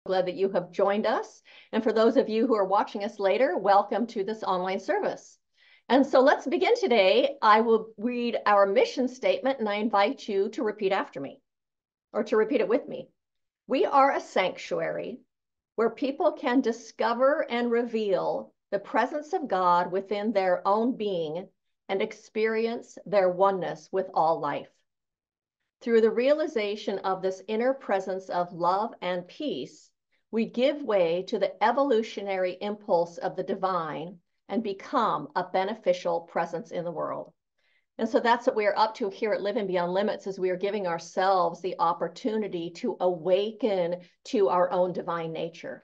Glad that you have joined us. And for those of you who are watching us later, welcome to this online service. And so let's begin today. I will read our mission statement and I invite you to repeat after me or to repeat it with me. We are a sanctuary where people can discover and reveal the presence of God within their own being and experience their oneness with all life. Through the realization of this inner presence of love and peace, we give way to the evolutionary impulse of the divine and become a beneficial presence in the world. And so that's what we are up to here at Living Beyond Limits, is we are giving ourselves the opportunity to awaken to our own divine nature,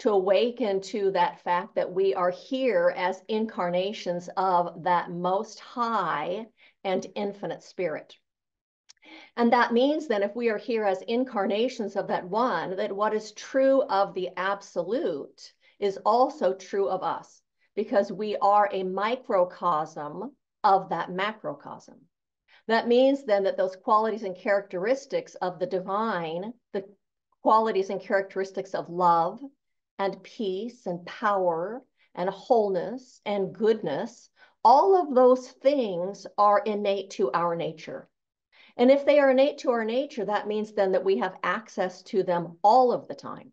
to awaken to that fact that we are here as incarnations of that most high and infinite spirit. And that means then if we are here as incarnations of that one, that what is true of the absolute is also true of us, because we are a microcosm of that macrocosm. That means then that those qualities and characteristics of the divine, the qualities and characteristics of love and peace and power and wholeness and goodness, all of those things are innate to our nature. And if they are innate to our nature, that means then that we have access to them all of the time.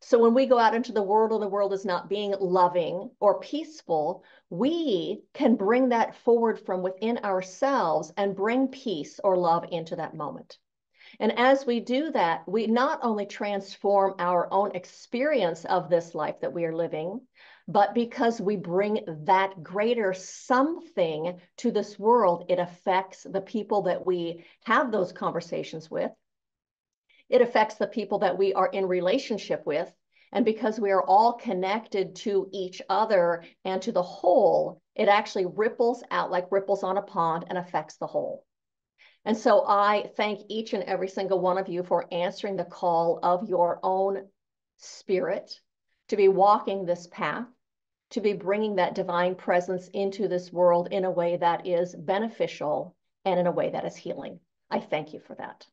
So when we go out into the world and the world is not being loving or peaceful, we can bring that forward from within ourselves and bring peace or love into that moment. And as we do that, we not only transform our own experience of this life that we are living, but because we bring that greater something to this world, it affects the people that we have those conversations with. It affects the people that we are in relationship with. And because we are all connected to each other and to the whole, it actually ripples out like ripples on a pond and affects the whole. And so I thank each and every single one of you for answering the call of your own spirit to be walking this path, to be bringing that divine presence into this world in a way that is beneficial and in a way that is healing. I thank you for that.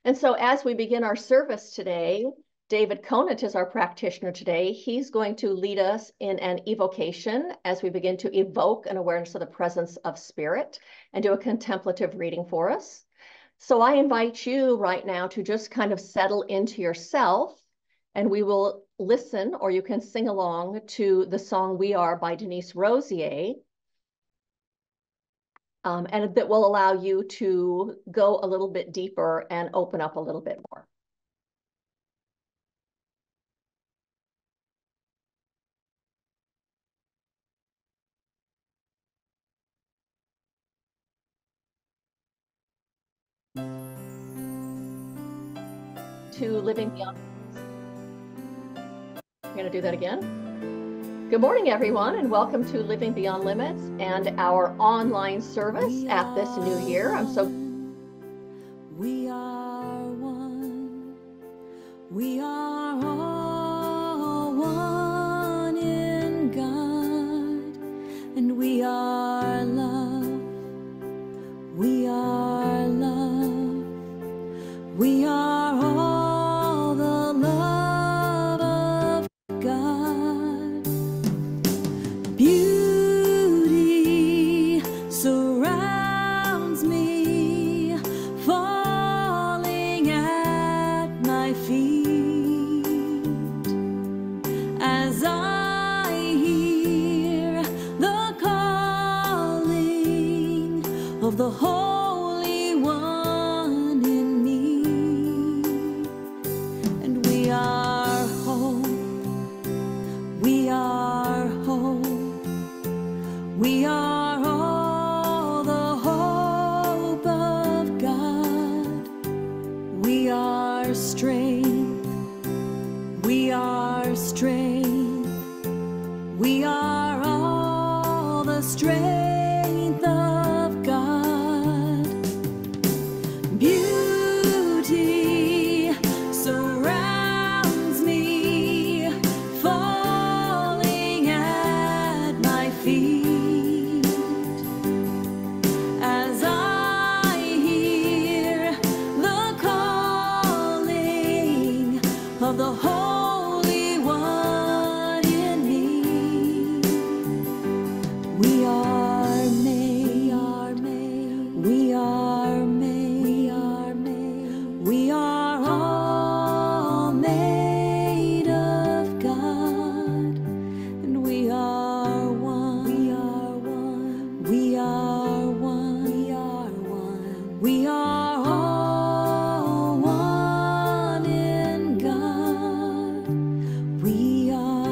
And so as we begin our service today, David Conant is our practitioner today. He's going to lead us in an evocation as we begin to evoke an awareness of the presence of spirit and do a contemplative reading for us. So I invite you right now to just kind of settle into yourself, and we will listen, or you can sing along to the song We Are by Denise Rosier. And that will allow you to go a little bit deeper and open up a little bit more. To Living Beyond. I'm going to do that again. Good morning, everyone, and welcome to Living Beyond Limits and our online service at this new year. I'm so. We are one. We are all one in God, and we are love. We are love. We are all the love of God. Beauty surrounds me, falling at my feet, as I hear the calling of the Holy One in me. And we are whole. We are whole. We are all the hope of God. We are strength. We are strength. We are all the strength of God. Beauty surrounds me, falling at my feet, as I hear the calling of the Holy One in me. We are made, we are made, we are all made of God, and we are one, we are one, we are all one in God. We are,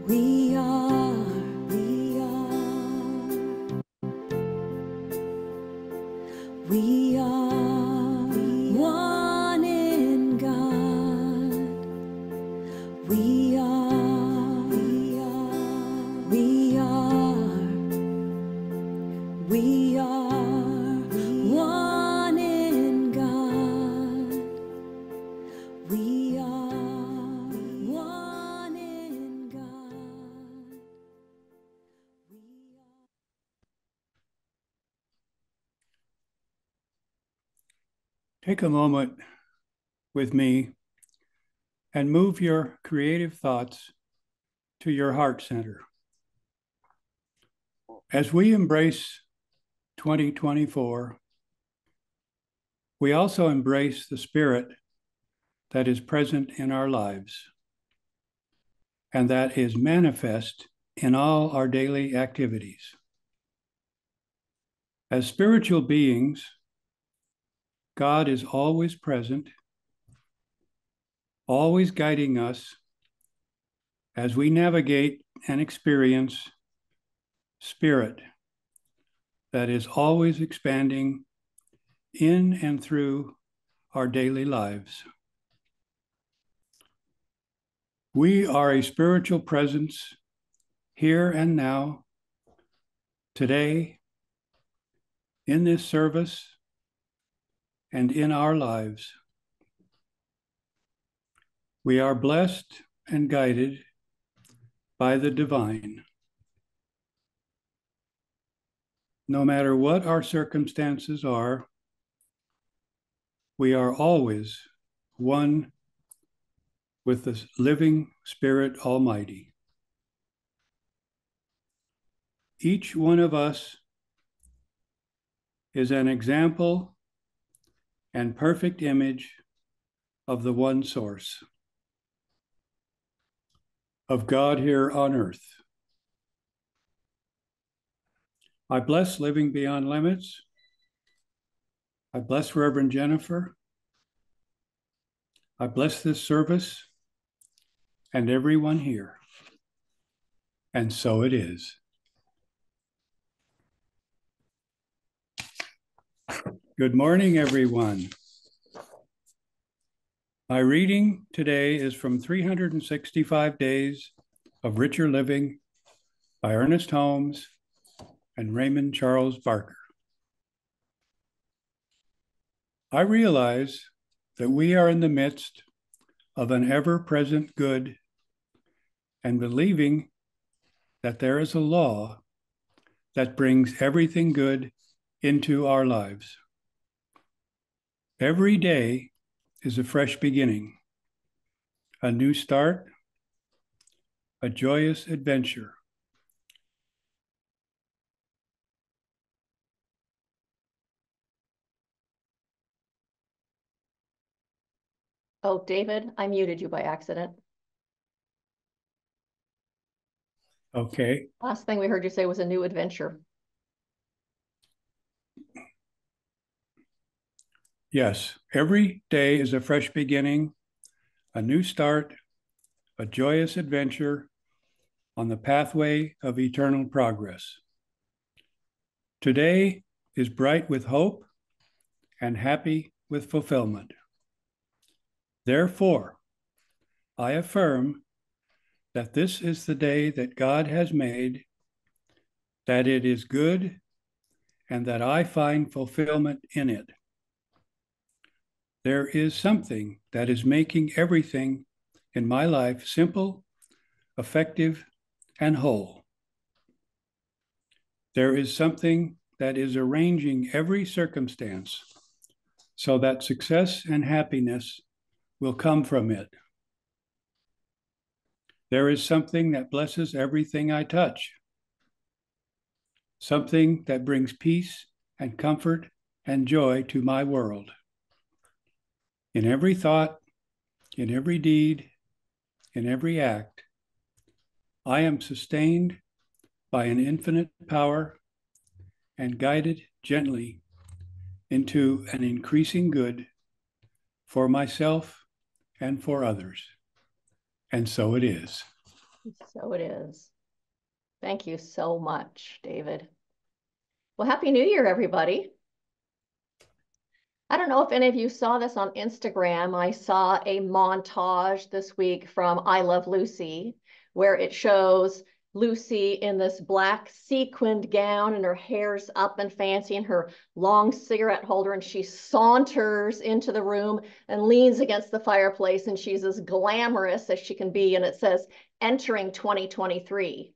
we are, we are one in God. We are, we are one in God. We are one in God. Take a moment with me and move your creative thoughts to your heart center. As we embrace 2024, we also embrace the spirit that is present in our lives and that is manifest in all our daily activities. As spiritual beings, God is always present, always guiding us as we navigate and experience spirit that is always expanding in and through our daily lives. We are a spiritual presence here and now, today, in this service, and in our lives. We are blessed and guided by the divine. No matter what our circumstances are, we are always one with the living Spirit Almighty. Each one of us is an example and perfect image of the one source, of God here on earth. I bless Living Beyond Limits. I bless Reverend Jennifer. I bless this service and everyone here. And so it is. Good morning, everyone. My reading today is from 365 Days of Richer Living by Ernest Holmes and Raymond Charles Barker. I realize that we are in the midst of an ever-present good and believing that there is a law that brings everything good into our lives. Every day is a fresh beginning, a new start, a joyous adventure. Oh, David, I muted you by accident. Okay. Last thing we heard you say was a new adventure. Yes, every day is a fresh beginning, a new start, a joyous adventure on the pathway of eternal progress. Today is bright with hope and happy with fulfillment. Therefore, I affirm that this is the day that God has made, that it is good, and that I find fulfillment in it. There is something that is making everything in my life simple, effective, and whole. There is something that is arranging every circumstance so that success and happiness will come from it. There is something that blesses everything I touch, something that brings peace and comfort and joy to my world. In every thought, in every deed, in every act, I am sustained by an infinite power and guided gently into an increasing good for myself and for others. And so it is. So it is. Thank you so much, David. Well, Happy New Year, everybody. I don't know if any of you saw this on Instagram. I saw a montage this week from I Love Lucy, where it shows Lucy in this black sequined gown and her hair's up and fancy and her long cigarette holder, and she saunters into the room and leans against the fireplace, and she's as glamorous as she can be, and it says entering 2023.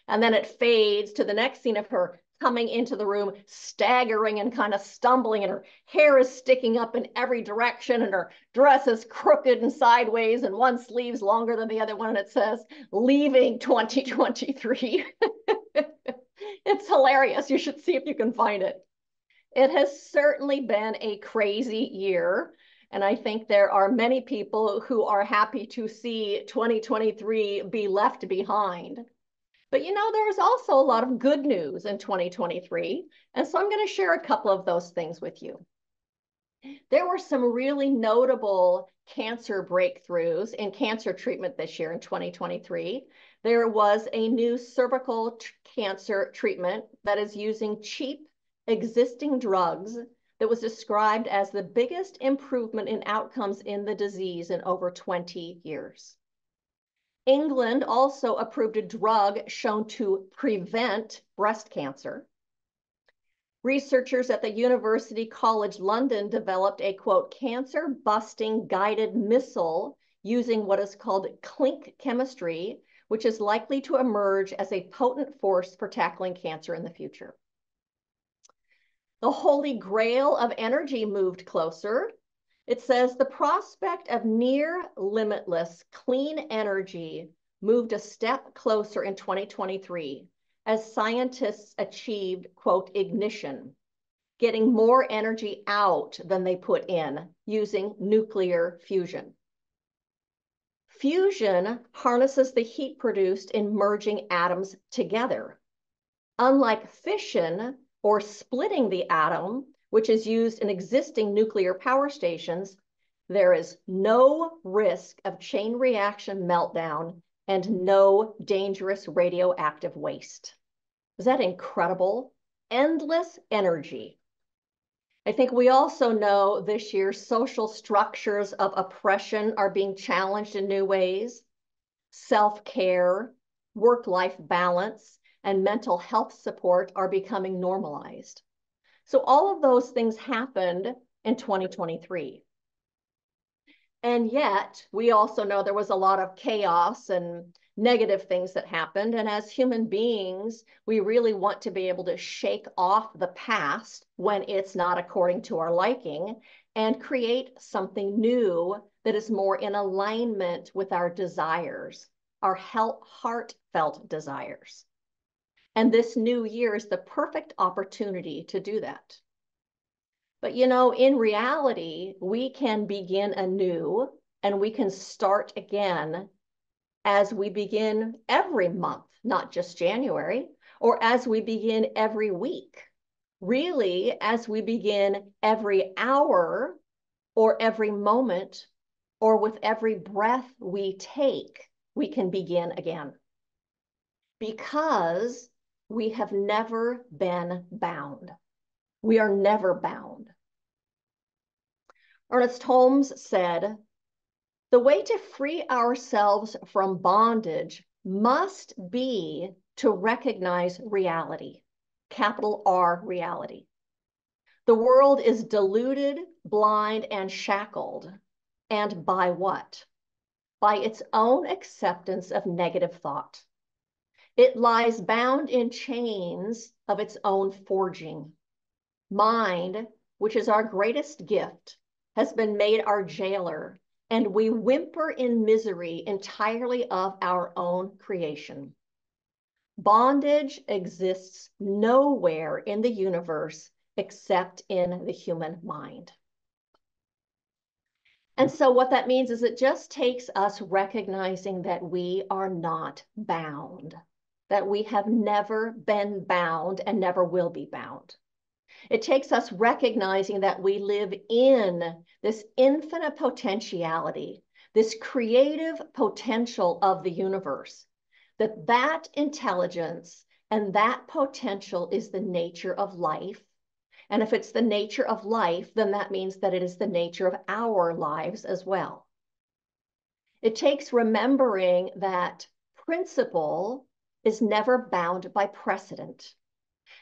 And then it fades to the next scene of her coming into the room, staggering and kind of stumbling, and her hair is sticking up in every direction, and her dress is crooked and sideways, and one sleeve's longer than the other one, and it says, leaving 2023. It's hilarious. You should see if you can find it. It has certainly been a crazy year, and I think there are many people who are happy to see 2023 be left behind. But you know, there's also a lot of good news in 2023. And so I'm going to share a couple of those things with you. There were some really notable cancer breakthroughs in cancer treatment this year in 2023. There was a new cervical cancer treatment that is using cheap existing drugs that was described as the biggest improvement in outcomes in the disease in over 20 years. England also approved a drug shown to prevent breast cancer. Researchers at the University College London developed a, quote, cancer-busting guided missile using what is called clink chemistry, which is likely to emerge as a potent force for tackling cancer in the future. The holy grail of energy moved closer. It says the prospect of near limitless clean energy moved a step closer in 2023 as scientists achieved, quote, ignition, getting more energy out than they put in using nuclear fusion. Fusion harnesses the heat produced in merging atoms together. Unlike fission or splitting the atom, which is used in existing nuclear power stations, there is no risk of chain reaction meltdown and no dangerous radioactive waste. Is that incredible? Endless energy. I think we also know this year social structures of oppression are being challenged in new ways. Self-care, work-life balance, and mental health support are becoming normalized. So all of those things happened in 2023. And yet, we also know there was a lot of chaos and negative things that happened. And as human beings, we really want to be able to shake off the past when it's not according to our liking and create something new that is more in alignment with our desires, our heartfelt desires. And this new year is the perfect opportunity to do that. But you know, in reality, we can begin anew and we can start again as we begin every month, not just January, or as we begin every week. Really, as we begin every hour or every moment or with every breath we take, we can begin again. Because we have never been bound. We are never bound. Ernest Holmes said, the way to free ourselves from bondage must be to recognize reality, capital R reality. The world is deluded, blind, and shackled. And by what? By its own acceptance of negative thought. It lies bound in chains of its own forging. Mind, which is our greatest gift, has been made our jailer, and we whimper in misery entirely of our own creation. Bondage exists nowhere in the universe except in the human mind. And so what that means is it just takes us recognizing that we are not bound, that we have never been bound and never will be bound. It takes us recognizing that we live in this infinite potentiality, this creative potential of the universe, that intelligence and that potential is the nature of life. And if it's the nature of life, then that means that it is the nature of our lives as well. It takes remembering that principle is never bound by precedent.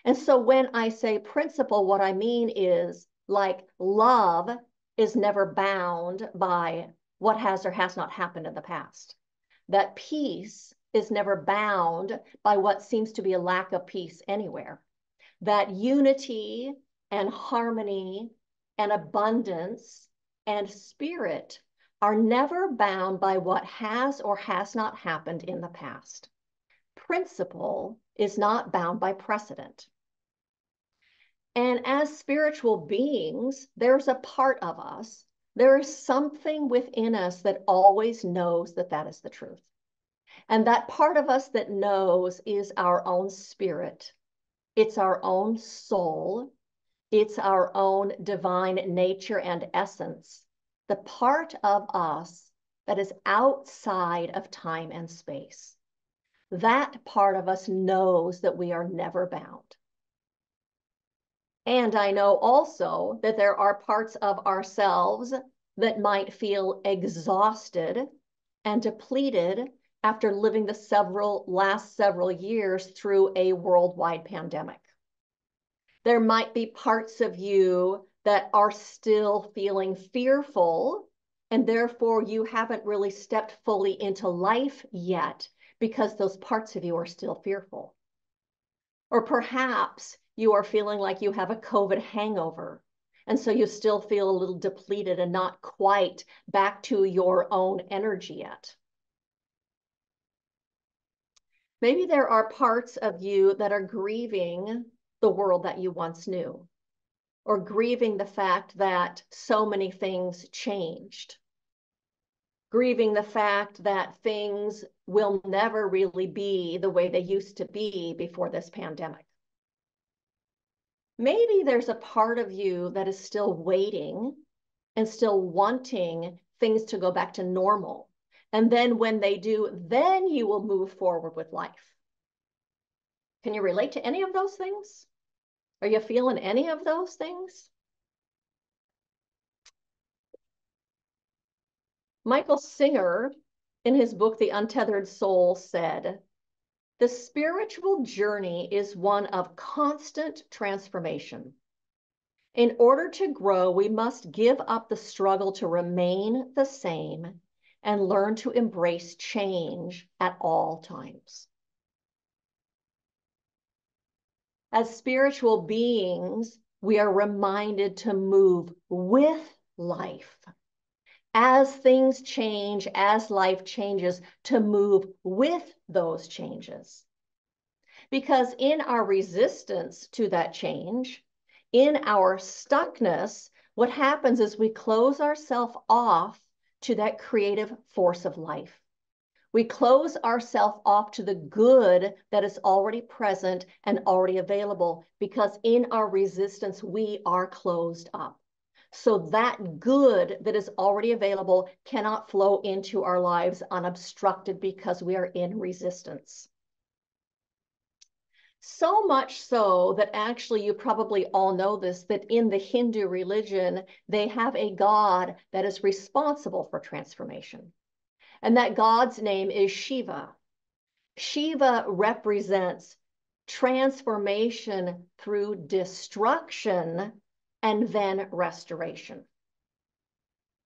And so when I say principle, what I mean is like love is never bound by what has or has not happened in the past. That peace is never bound by what seems to be a lack of peace anywhere. That unity and harmony and abundance and spirit are never bound by what has or has not happened in the past. Principle is not bound by precedent. And as spiritual beings, there's a part of us, there is something within us that always knows that that is the truth. And that part of us that knows is our own spirit. It's our own soul. It's our own divine nature and essence, the part of us that is outside of time and space. That part of us knows that we are never bound. And I know also that there are parts of ourselves that might feel exhausted and depleted after living the last several years through a worldwide pandemic. There might be parts of you that are still feeling fearful, and therefore you haven't really stepped fully into life yet because those parts of you are still fearful. Or perhaps you are feeling like you have a COVID hangover, and so you still feel a little depleted and not quite back to your own energy yet. Maybe there are parts of you that are grieving the world that you once knew, or grieving the fact that so many things changed, grieving the fact that things will never really be the way they used to be before this pandemic. Maybe there's a part of you that is still waiting and still wanting things to go back to normal. And then when they do, then you will move forward with life. Can you relate to any of those things? Are you feeling any of those things? Michael Singer, in his book, The Untethered Soul, said, "The spiritual journey is one of constant transformation. In order to grow, we must give up the struggle to remain the same and learn to embrace change at all times." As spiritual beings, we are reminded to move with life. As things change, as life changes, to move with those changes. Because in our resistance to that change, in our stuckness, what happens is we close ourselves off to that creative force of life. We close ourselves off to the good that is already present and already available, because in our resistance, we are closed up. So that good that is already available cannot flow into our lives unobstructed because we are in resistance. So much so that actually you probably all know this, that in the Hindu religion, they have a god that is responsible for transformation. And that god's name is Shiva. Shiva represents transformation through destruction and then restoration.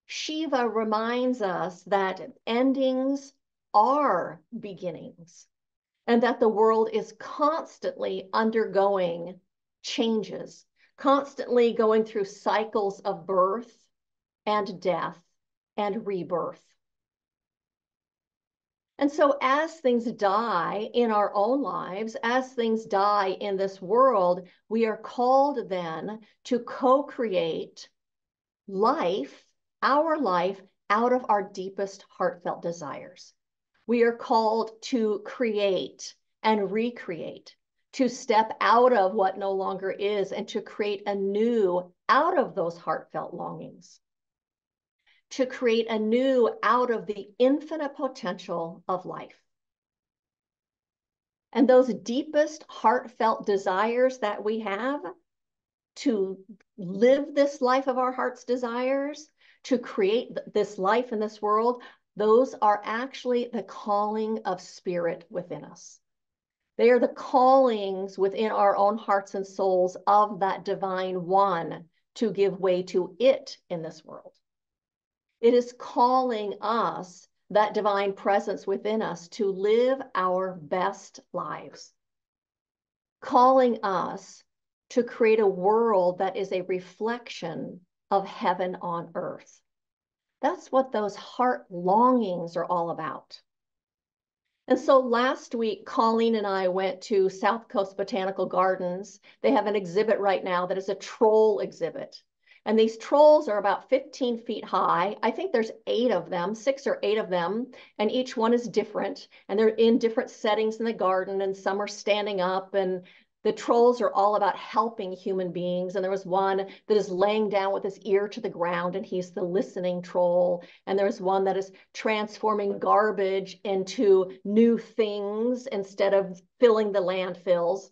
Shiva reminds us that endings are beginnings. and that the world is constantly undergoing changes, constantly going through cycles of birth and death and rebirth. And so as things die in our own lives, as things die in this world, we are called then to co-create life, our life, out of our deepest heartfelt desires. We are called to create and recreate, to step out of what no longer is and to create anew out of those heartfelt longings, to create anew out of the infinite potential of life. And those deepest heartfelt desires that we have to live this life of our heart's desires, to create this life in this world, those are actually the calling of spirit within us. They are the callings within our own hearts and souls of that divine one to give way to it in this world. It is calling us, that divine presence within us, to live our best lives, calling us to create a world that is a reflection of heaven on earth. That's what those heart longings are all about. And so last week, Colleen and I went to South Coast Botanical Gardens. They have an exhibit right now that is a troll exhibit. And these trolls are about 15 feet high. I think there's 8 of them, 6 or 8 of them, and each one is different. And they're in different settings in the garden, and some are standing up, and the trolls are all about helping human beings. And there was one that is laying down with his ear to the ground, and he's the listening troll. And there's one that is transforming garbage into new things instead of filling the landfills.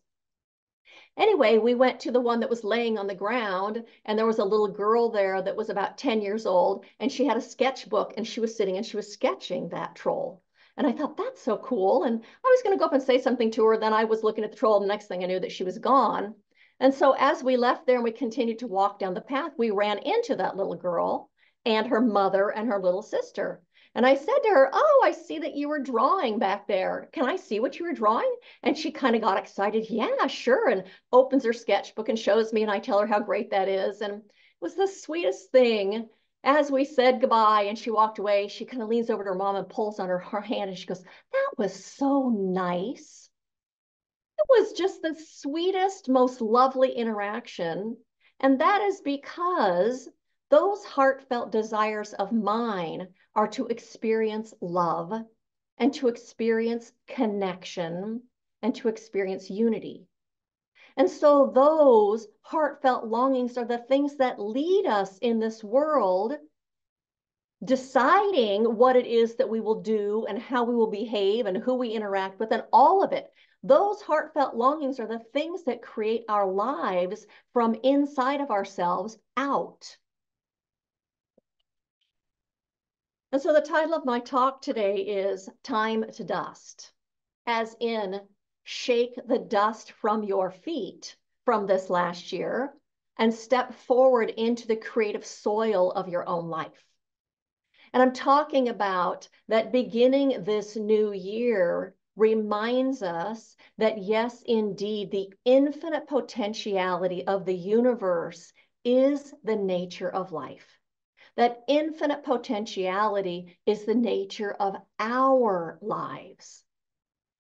Anyway, we went to the one that was laying on the ground, and there was a little girl there that was about 10 years old, and she had a sketchbook, and she was sitting and she was sketching that troll. And I thought, that's so cool. And I was going to go up and say something to her. Then I was looking at the troll. And the next thing I knew that she was gone. And so as we left there and we continued to walk down the path, we ran into that little girl and her mother and her little sister. And I said to her, oh, I see that you were drawing back there. Can I see what you were drawing? And she kind of got excited. Yeah, sure. And opens her sketchbook and shows me. And I tell her how great that is. And it was the sweetest thing. As we said goodbye and she walked away, she kind of leans over to her mom and pulls on her hand and she goes, that was so nice. It was just the sweetest, most lovely interaction. And that is because those heartfelt desires of mine are to experience love and to experience connection and to experience unity. And so those heartfelt longings are the things that lead us in this world, deciding what it is that we will do and how we will behave and who we interact with and all of it. Those heartfelt longings are the things that create our lives from inside of ourselves out. And so the title of my talk today is Time to Dust, as in shake the dust from your feet from this last year and step forward into the creative soil of your own life. And I'm talking about that beginning this new year reminds us that yes, indeed, the infinite potentiality of the universe is the nature of life. That infinite potentiality is the nature of our lives.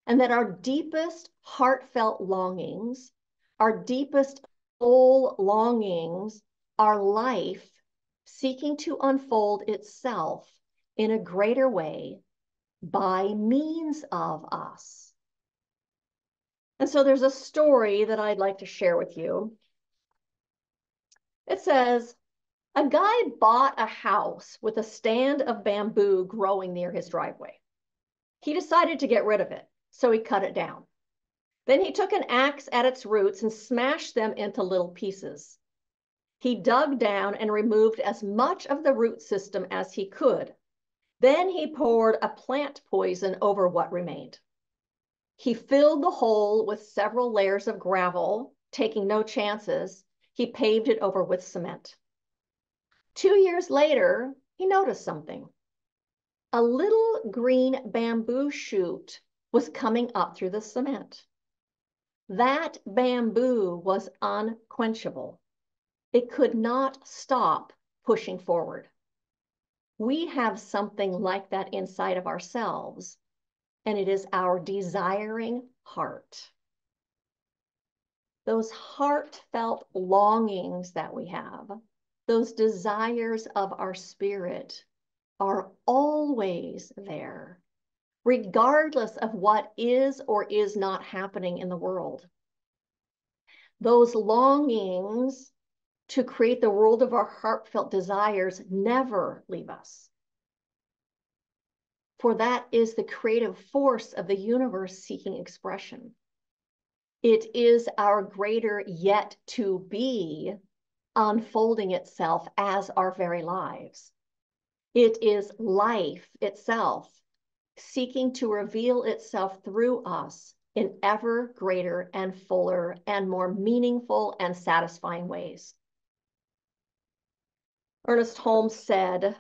And that our deepest heartfelt longings, our deepest soul longings, are life seeking to unfold itself in a greater way by means of us. And so there's a story that I'd like to share with you. It says, a guy bought a house with a stand of bamboo growing near his driveway. He decided to get rid of it, so he cut it down. Then he took an axe at its roots and smashed them into little pieces. He dug down and removed as much of the root system as he could. Then he poured a plant poison over what remained. He filled the hole with several layers of gravel, taking no chances. He paved it over with cement. 2 years later, he noticed something. A little green bamboo shoot was coming up through the cement. That bamboo was unquenchable. It could not stop pushing forward. We have something like that inside of ourselves, and it is our desiring heart. Those heartfelt longings that we have, those desires of our spirit are always there, regardless of what is or is not happening in the world. Those longings to create the world of our heartfelt desires never leave us. For that is the creative force of the universe seeking expression. It is our greater yet to be unfolding itself as our very lives. It is life itself seeking to reveal itself through us in ever greater and fuller and more meaningful and satisfying ways. Ernest Holmes said,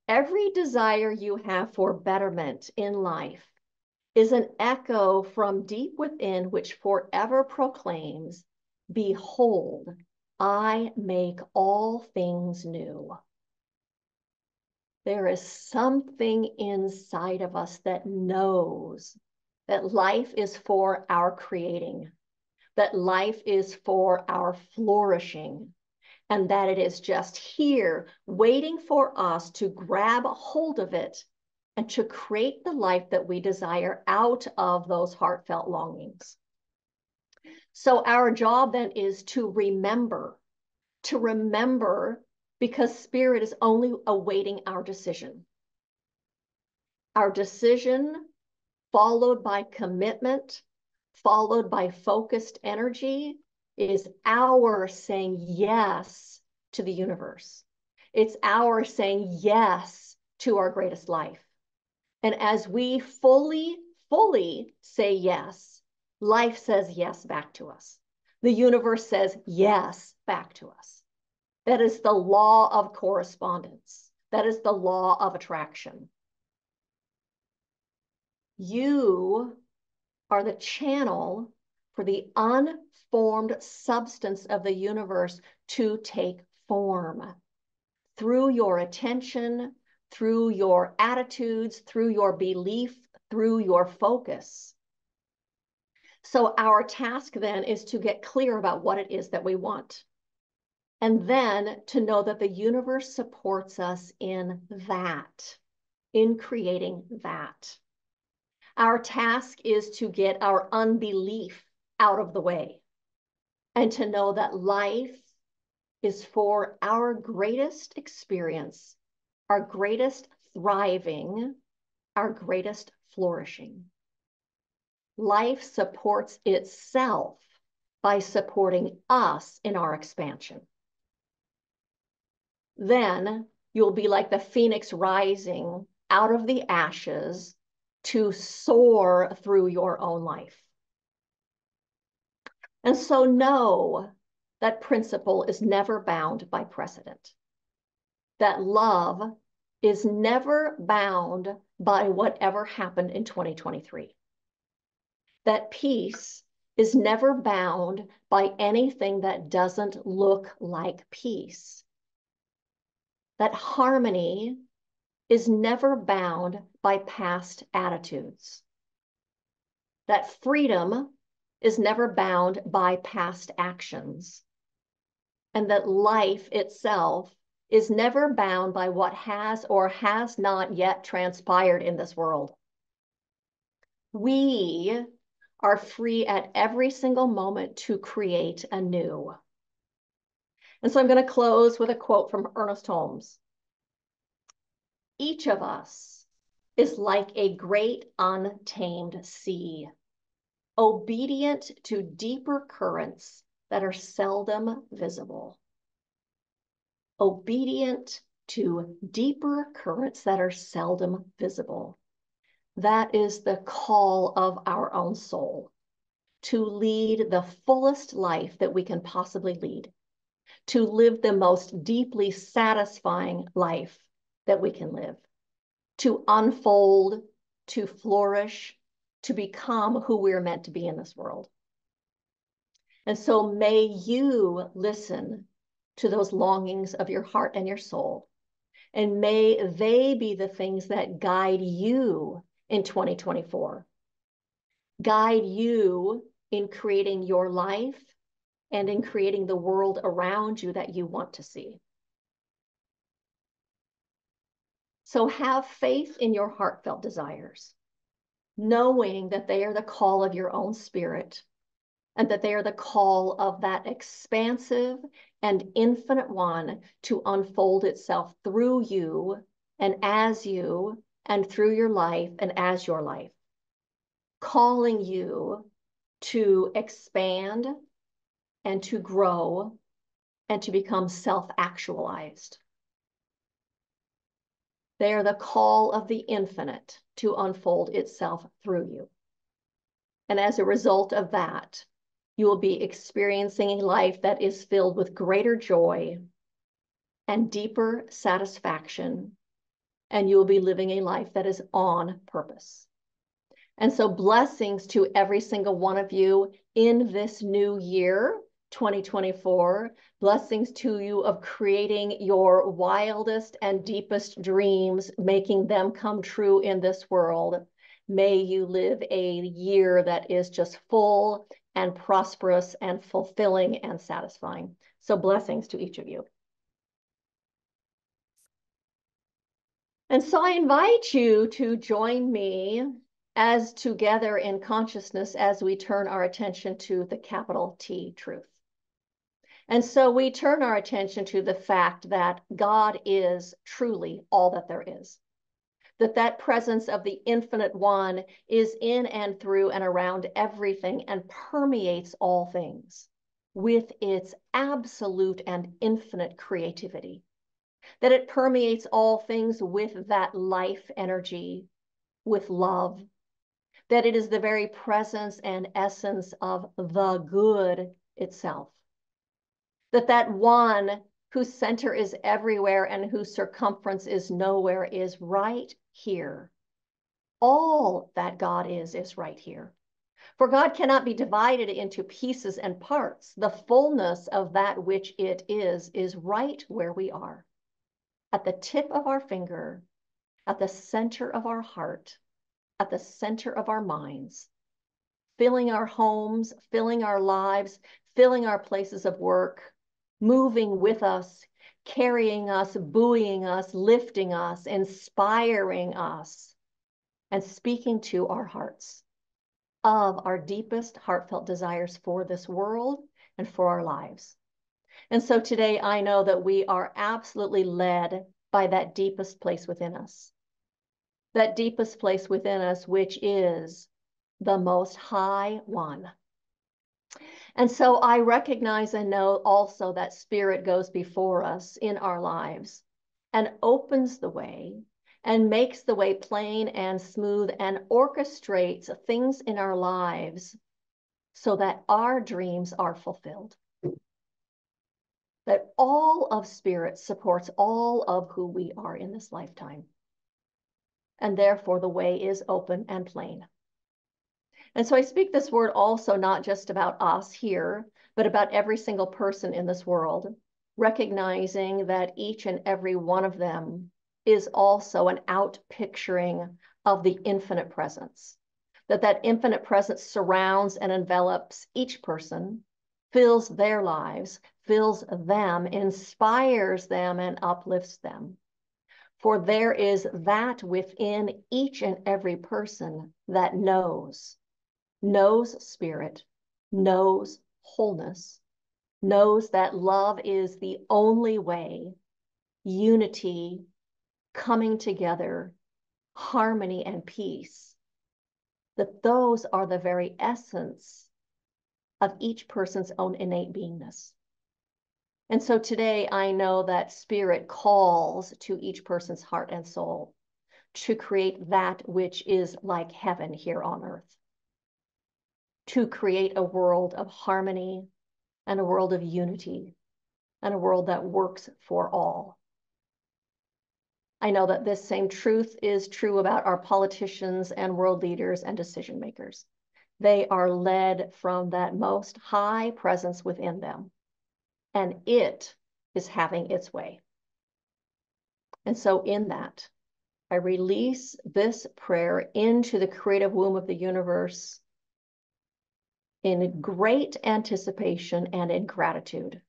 "Every desire you have for betterment in life is an echo from deep within which forever proclaims, 'Behold, I make all things new.'" There is something inside of us that knows that life is for our creating, that life is for our flourishing, and that it is just here waiting for us to grab a hold of it and to create the life that we desire out of those heartfelt longings. So our job then is to remember because spirit is only awaiting our decision. Our decision followed by commitment, followed by focused energy, is our saying yes to the universe. It's our saying yes to our greatest life. And as we fully say yes, life says yes back to us. The universe says yes back to us. That is the law of correspondence. That is the law of attraction. You are the channel for the unformed substance of the universe to take form through your attention, through your attitudes, through your belief, through your focus. So our task then is to get clear about what it is that we want. And then to know that the universe supports us in that, in creating that. Our task is to get our unbelief out of the way and to know that life is for our greatest experience, our greatest thriving, our greatest flourishing. Life supports itself by supporting us in our expansion. Then you'll be like the phoenix rising out of the ashes to soar through your own life. And so know that principle is never bound by precedent. That love is never bound by whatever happened in 2023. That peace is never bound by anything that doesn't look like peace. That harmony is never bound by past attitudes. That freedom is never bound by past actions. And that life itself is never bound by what has or has not yet transpired in this world. We are free at every single moment to create anew. And so I'm going to close with a quote from Ernest Holmes. Each of us is like a great untamed sea, obedient to deeper currents that are seldom visible. Obedient to deeper currents that are seldom visible. That is the call of our own soul, to lead the fullest life that we can possibly lead, to live the most deeply satisfying life that we can live, to unfold, to flourish, to become who we're meant to be in this world. And so may you listen to those longings of your heart and your soul. And may they be the things that guide you in 2024. Guide you in creating your life and in creating the world around you that you want to see. So have faith in your heartfelt desires, knowing that they are the call of your own spirit and that they are the call of that expansive and infinite one to unfold itself through you and as you and through your life and as your life, calling you to expand and to grow and to become self-actualized. They are the call of the infinite to unfold itself through you. And as a result of that, you will be experiencing a life that is filled with greater joy and deeper satisfaction, and you will be living a life that is on purpose. And so blessings to every single one of you in this new year, 2024. Blessings to you of creating your wildest and deepest dreams, making them come true in this world. May you live a year that is just full and prosperous and fulfilling and satisfying. So blessings to each of you. And so I invite you to join me as together in consciousness as we turn our attention to the capital T truth. And so we turn our attention to the fact that God is truly all that there is. That presence of the infinite one is in and through and around everything and permeates all things with its absolute and infinite creativity. That it permeates all things with that life energy, with love. That it is the very presence and essence of the good itself. That one whose center is everywhere and whose circumference is nowhere is right here. All that God is right here. For God cannot be divided into pieces and parts. The fullness of that which it is right where we are. At the tip of our finger, at the center of our heart, at the center of our minds, filling our homes, filling our lives, filling our places of work, moving with us, carrying us, buoying us, lifting us, inspiring us, and speaking to our hearts of our deepest heartfelt desires for this world and for our lives. And so today I know that we are absolutely led by that deepest place within us. That deepest place within us, which is the Most High One. And so I recognize and know also that Spirit goes before us in our lives and opens the way and makes the way plain and smooth and orchestrates things in our lives so that our dreams are fulfilled. That all of Spirit supports all of who we are in this lifetime. And therefore the way is open and plain. And so I speak this word also not just about us here, but about every single person in this world, recognizing that each and every one of them is also an outpicturing of the infinite presence. That infinite presence surrounds and envelops each person, fills their lives, fills them, inspires them, and uplifts them. For there is that within each and every person that knows Spirit, knows wholeness, knows that love is the only way, unity, coming together, harmony, and peace. That those are the very essence of each person's own innate beingness. And so today I know that Spirit calls to each person's heart and soul to create that which is like heaven here on earth. To create a world of harmony and a world of unity and a world that works for all. I know that this same truth is true about our politicians and world leaders and decision makers. They are led from that most high presence within them, and it is having its way. And so in that, I release this prayer into the creative womb of the universe in great anticipation and in gratitude.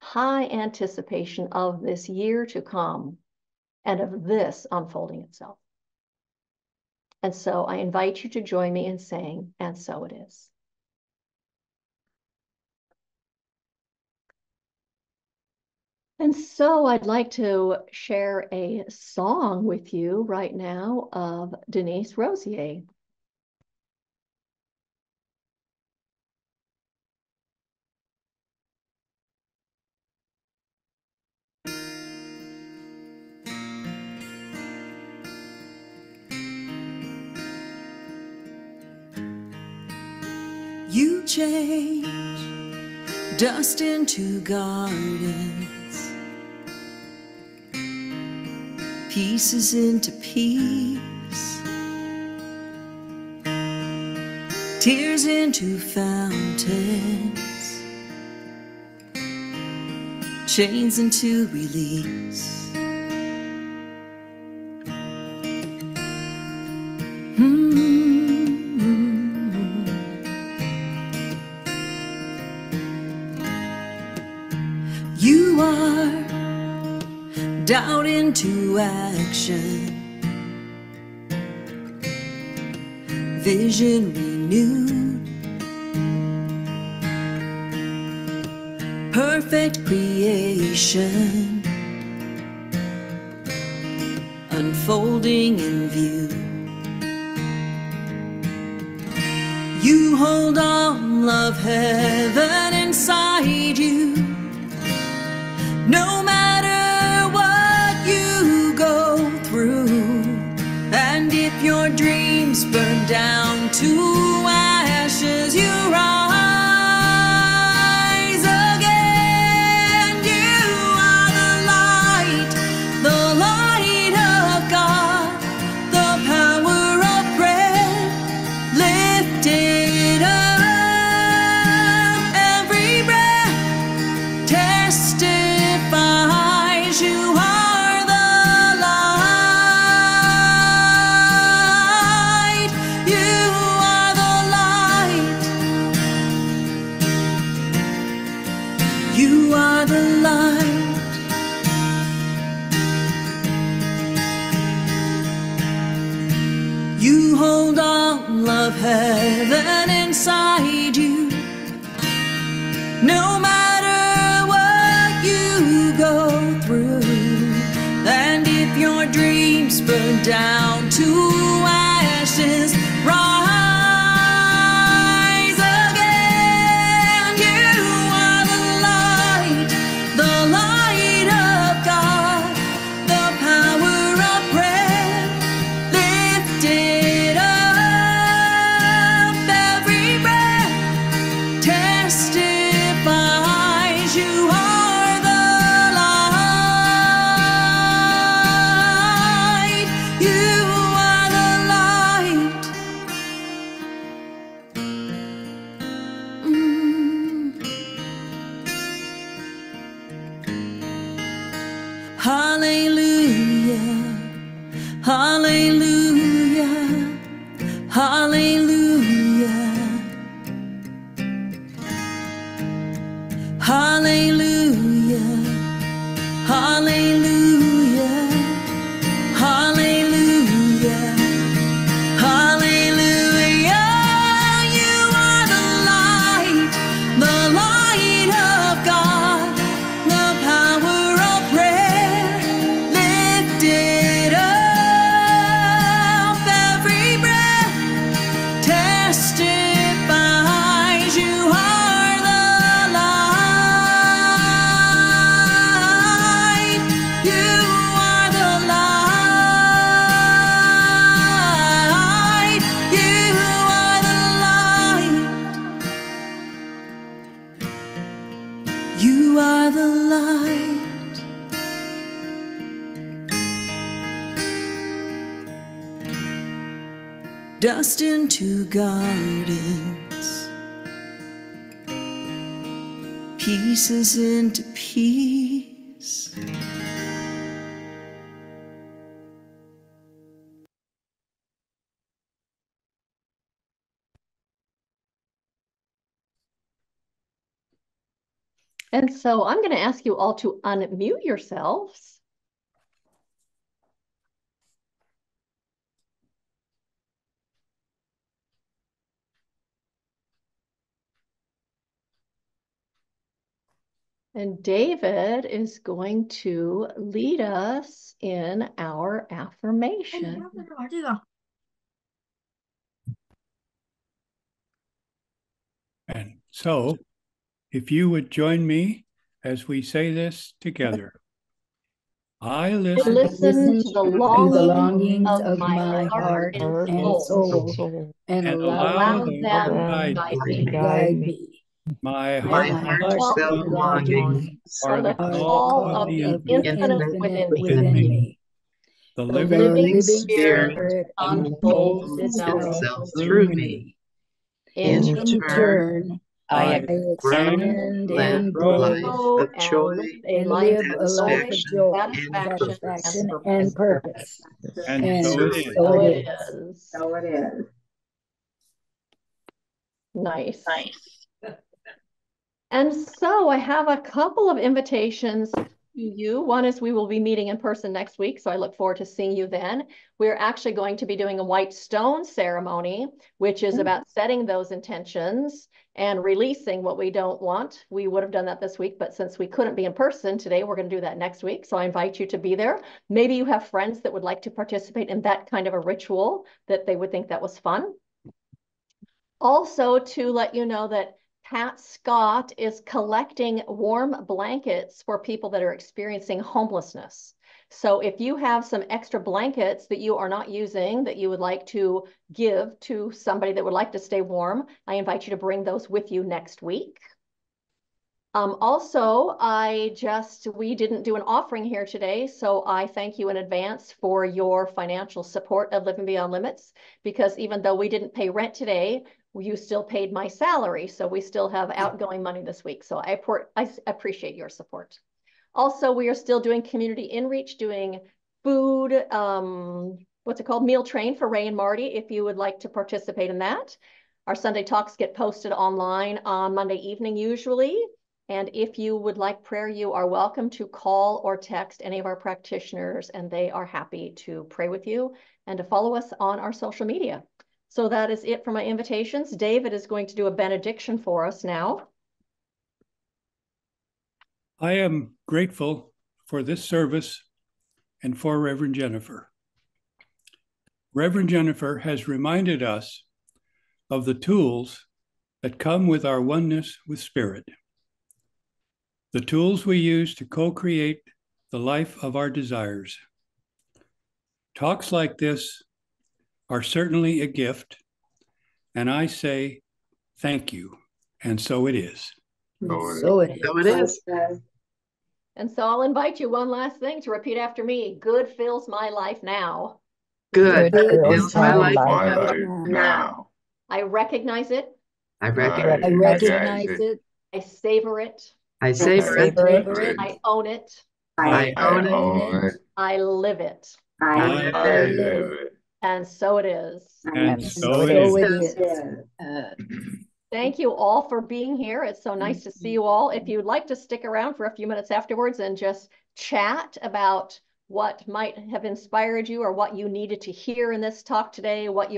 High anticipation of this year to come and of this unfolding itself. And so I invite you to join me in saying, and so it is. And so I'd like to share a song with you right now of Denise Rosier. You change dust into gardens, pieces into peace, tears into fountains, chains into release. You are doubt into action, vision renewed, perfect creation, unfolding in view. You hold on, love heaven inside you. No matter what you go through, and if your dreams burn down to ashes, you rise again. You are the light of God, the power of prayer lifted up. Every breath testifies you are the light. You are the light. You are the light. You hold on, love heaven inside you. No matter what you go through, and if your dreams burn down to ashes, rise again. You are the light of God, the power of prayer lifted up. Every breath testifies you are the light. You are the light. Hallelujah, hallelujah, hallelujah, hallelujah, hallelujah, hallelujah, hallelujah. You are the light of God, the power of prayer lifted up. Every breath testifies you are the light. You are the light. You are the light. You are the light. dust into gardens, pieces into peace. And so I'm going to ask you all to unmute yourselves. And David is going to lead us in our affirmation. And so, if you would join me as we say this together. I listen To the longings of my heart and soul, and allow them to to guide me. My My heartfelt longings are the call of the infinite within me. The The living living spirit unfolds itself itself through through me. In turn, I expand and grow and live a life of joy, satisfaction, and purpose. And so it is. So it is. So it is. Nice. And so I have a couple of invitations to you. One is we will be meeting in person next week, so I look forward to seeing you then. We're actually going to be doing a white stone ceremony, which is about setting those intentions and releasing what we don't want. We would have done that this week, but since we couldn't be in person today, we're going to do that next week. So I invite you to be there. Maybe you have friends that would like to participate in that kind of a ritual, that they would think that was fun. Also, to let you know that Pat Scott is collecting warm blankets for people that are experiencing homelessness. So if you have some extra blankets that you are not using that you would like to give to somebody that would like to stay warm, I invite you to bring those with you next week. Also, we didn't do an offering here today, so I thank you in advance for your financial support of Living Beyond Limits, because even though we didn't pay rent today, you still paid my salary, so we still have outgoing money this week. So I appreciate your support. Also, we are still doing community inreach, doing food, what's it called? Meal train for Ray and Marty, if you would like to participate in that. Our Sunday talks get posted online on Monday evening usually. And if you would like prayer, you are welcome to call or text any of our practitioners, and they are happy to pray with you and to follow us on our social media. So that is it for my invitations. David is going to do a benediction for us now. I am grateful for this service and for Reverend Jennifer. Reverend Jennifer has reminded us of the tools that come with our oneness with Spirit. The tools we use to co-create the life of our desires. Talks like this are certainly a gift, and I say thank you, and so it is. So it is. And so I'll invite you one last thing to repeat after me. Good fills my life now. Good fills my life now. I recognize it. I recognize it. I savor it. I savor it. I own it. I own it. I live it. I live it. And so it is. And so it is. Thank you all for being here. It's so nice to see you all. If you'd like to stick around for a few minutes afterwards and just chat about what might have inspired you or what you needed to hear in this talk today, what you were